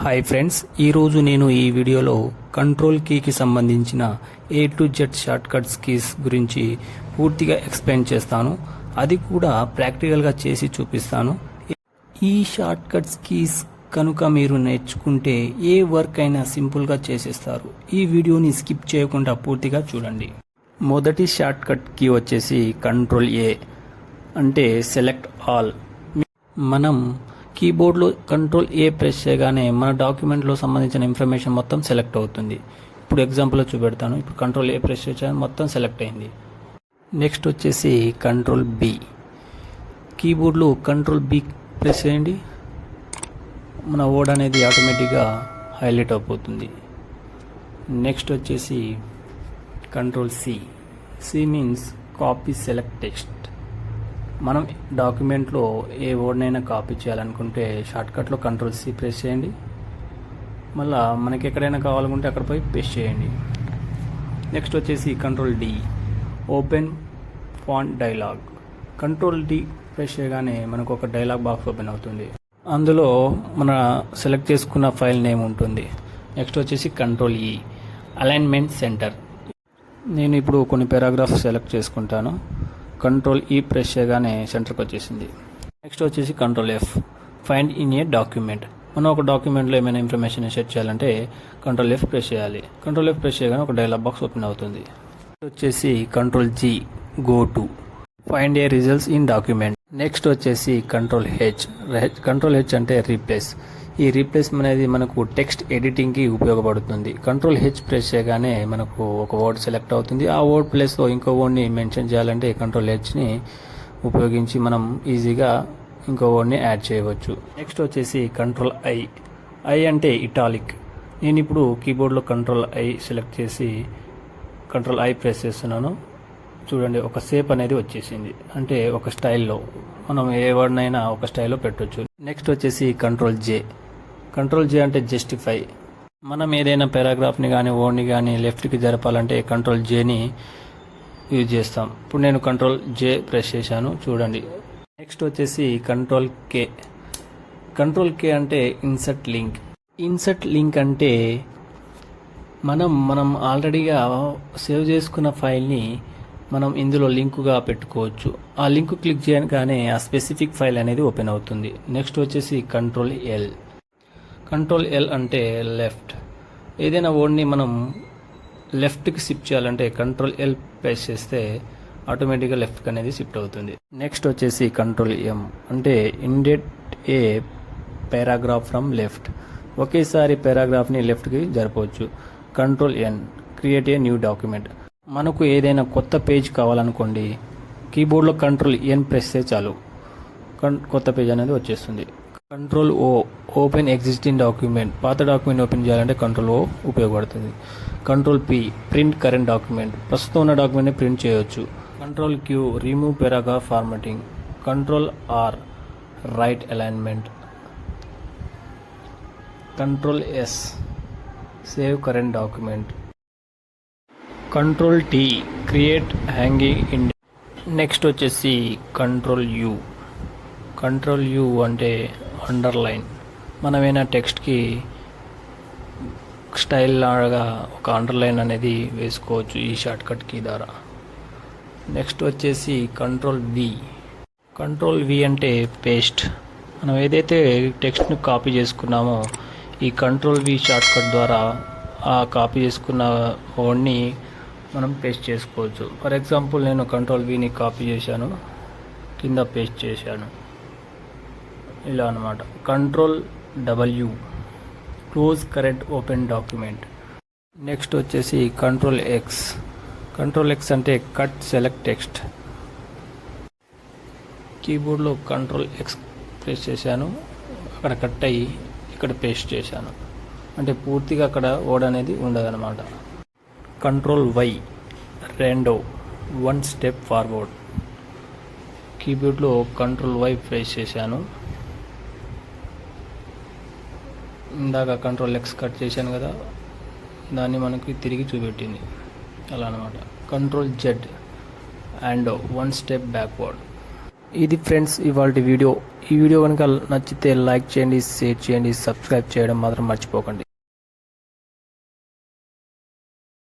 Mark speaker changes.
Speaker 1: Hi friends, ఈరోజు నేను ఈ వీడియోలో కంట్రోల్ కీకి సంబంధించిన A to Z short cuts keys గురించి పూర్తిగా ఎక్స్ప్లెయిన్ చేస్తాను. అది కూడా ప్రాక్టికల్గా చేసి చూపిస్తాను. ఈ షార్ట్ కట్స్ కీస్ కనుక మీరు నేర్చుకుంటే ఏ వర్క్ అయినా సింపుల్గా చేసేస్తారు. ఈ వీడియోని స్కిప్ చేయకుండా పూర్తిగా చూడండి. మొదటి షార్ట్ కట్ కీ వచ్చేసి Ctrl A అంటే సెలెక్ట్ ఆల్. మనం కీబోర్డ్లో Ctrl A ప్రెస్ చేయగానే మన డాక్యుమెంట్లో సంబంధించిన ఇన్ఫర్మేషన్ మొత్తం సెలెక్ట్ అవుతుంది. ఇప్పుడు ఎగ్జాంపుల్లో చూపెడతాను. ఇప్పుడు Ctrl A ప్రెస్ చేసాను, మొత్తం సెలెక్ట్ అయింది. నెక్స్ట్ వచ్చేసి Ctrl B. కీబోర్డ్లో Ctrl B press చేయండి, మన వర్డ్ అనేది ఆటోమేటిక్గా హైలైట్ అయిపోతుంది. నెక్స్ట్ వచ్చేసి Ctrl C. C means copy select text. మనం డాక్యుమెంట్లో ఏ వర్డ్నైనా కాపీ చేయాలనుకుంటే షార్ట్కట్లో Ctrl C ప్రెస్ చేయండి. మళ్ళీ మనకి ఎక్కడైనా కావాలనుకుంటే అక్కడ పోయి పేస్ట్ చేయండి. నెక్స్ట్ వచ్చేసి Ctrl D. Open font dialogue. Ctrl D press చేయగానే మనకు ఒక డైలాగ్ బాక్స్ ఓపెన్ అవుతుంది. అందులో మన సెలెక్ట్ చేసుకున్న ఫైల్ నేమ్ ఉంటుంది. నెక్స్ట్ వచ్చేసి Ctrl E. Alignment centre. నేను ఇప్పుడు కొన్ని పారాగ్రాఫ్ సెలెక్ట్ చేసుకుంటాను. Ctrl E ప్రెస్ చేయగానే సెంటర్కి వచ్చేసింది. నెక్స్ట్ వచ్చేసి Ctrl F. Find in a document. మనం ఒక డాక్యుమెంట్లో ఏమైనా ఇన్ఫర్మేషన్ సెట్ చేయాలంటే Ctrl F ప్రెస్ చేయాలి. Ctrl F ప్రెస్ చేయగానే ఒక డైలాగ్ బాక్స్ ఓపెన్ అవుతుంది. నెక్స్ట్ వచ్చేసి Ctrl G. Go to. Find a results in document. Next వచ్చేసి Ctrl H. Ctrl H అంటే రీప్లేస్. ఈ రీప్లేస్ అనేది మనకు టెక్స్ట్ ఎడిటింగ్కి ఉపయోగపడుతుంది. Ctrl H ప్రెస్ చేయగానే మనకు ఒక వర్డ్ సెలెక్ట్ అవుతుంది. ఆ వర్డ్ ప్లేస్లో ఇంకో వర్డ్ని మెన్షన్ చేయాలంటే Ctrl Hని ఉపయోగించి మనం ఈజీగా ఇంకో వర్డ్ని యాడ్ చేయవచ్చు. నెక్స్ట్ వచ్చేసి Ctrl I. I అంటే ఇటాలిక్. నేను ఇప్పుడు కీబోర్డ్లో Ctrl I సెలెక్ట్ చేసి Ctrl I ప్రెస్ చేస్తున్నాను. చూడండి, ఒక షేప్ అనేది వచ్చేసింది. అంటే ఒక స్టైల్లో మనం ఏ వర్డ్నైనా ఒక స్టైల్లో పెట్టవచ్చు. నెక్స్ట్ వచ్చేసి Ctrl J. Ctrl J అంటే జస్టిఫై. మనం ఏదైనా పారాగ్రాఫ్ని కానీ వర్డ్ని కానీ లెఫ్ట్కి జరపాలంటే Ctrl Jని యూజ్ చేస్తాం. ఇప్పుడు నేను Ctrl J ప్రెస్ చేశాను, చూడండి. నెక్స్ట్ వచ్చేసి Ctrl K. Ctrl K అంటే ఇన్సర్ట్ లింక్. ఇన్సర్ట్ లింక్ అంటే మనం ఆల్రెడీగా సేవ్ చేసుకున్న ఫైల్ని మనం ఇందులో లింకుగా పెట్టుకోవచ్చు. ఆ లింక్ క్లిక్ చేయగానే ఆ స్పెసిఫిక్ ఫైల్ అనేది ఓపెన్ అవుతుంది. నెక్స్ట్ వచ్చేసి Ctrl L. Ctrl L అంటే లెఫ్ట్. ఏదైనా వర్డ్ని మనం లెఫ్ట్కి షిఫ్ట్ చేయాలంటే Ctrl L ప్రెస్ చేస్తే ఆటోమేటిక్గా లెఫ్ట్కి అనేది షిఫ్ట్ అవుతుంది. నెక్స్ట్ వచ్చేసి Ctrl M అంటే indent A paragraph from left. ఒకేసారి పారాగ్రాఫ్ని లెఫ్ట్కి జరపవచ్చు. Ctrl N create a new document. మనకు ఏదైనా కొత్త పేజ్ కావాలనుకోండి, కీబోర్డ్లో Ctrl N ప్రెస్ చేస్తే చాలు, కొత్త పేజ్ అనేది వచ్చేస్తుంది. Ctrl O open existing document. పాత డాక్యుమెంట్ ఓపెన్ చేయాలంటే Ctrl O ఉపయోగపడుతుంది. Ctrl P print current document. ప్రస్తుతం ఉన్న డాక్యుమెంట్ని ప్రింట్ చేయవచ్చు. Ctrl Q remove paragraph formatting. Ctrl R right alignment. Ctrl S save current document. Ctrl T create hanging index. Next వచ్చేసి Ctrl U. Ctrl U అంటే underline. మనమైనా టెక్స్ట్కి style లాగా ఒక underline అనేది వేసుకోవచ్చు ఈ షార్ట్ కట్ కీ ద్వారా. నెక్స్ట్ వచ్చేసి Ctrl V. Ctrl V అంటే పేస్ట్. మనం ఏదైతే టెక్స్ట్ని కాపీ చేసుకున్నామో ఈ Ctrl V షార్ట్ కట్ ద్వారా ఆ కాపీ చేసుకున్న వర్డ్ని మనం పేస్ట్ చేసుకోవచ్చు. ఫర్ ఎగ్జాంపుల్ నేను Ctrl Vని కాపీ చేశాను, కింద పేస్ట్ చేశాను, ఇలా అనమాట. Ctrl W close current open document. Next వచ్చేసి Ctrl X. Ctrl X అంటే కట్ సెలెక్ట్ టెక్స్ట్. కీబోర్డ్లో Ctrl X ప్రెస్ చేశాను, అక్కడ కట్ అయ్యి ఇక్కడ పేస్ట్ చేశాను. అంటే పూర్తిగా అక్కడ వర్డ్ అనేది ఉండదన్నమాట. Ctrl Y రెండో వన్ స్టెప్ ఫార్వర్డ్. కీబోర్డ్లో Ctrl Y ప్రెస్ చేశాను. ఇందాక Ctrl X కట్ చేశాను కదా, దాన్ని మనకి తిరిగి చూపెట్టింది, అలా అనమాట. Ctrl Z and one step backward. ఇది ఫ్రెండ్స్ ఇవాల్టి వీడియో. ఈ వీడియో కనుక నచ్చితే లైక్ చేయండి, షేర్ చేయండి, సబ్స్క్రైబ్ చేయడం మాత్రం మర్చిపోకండి.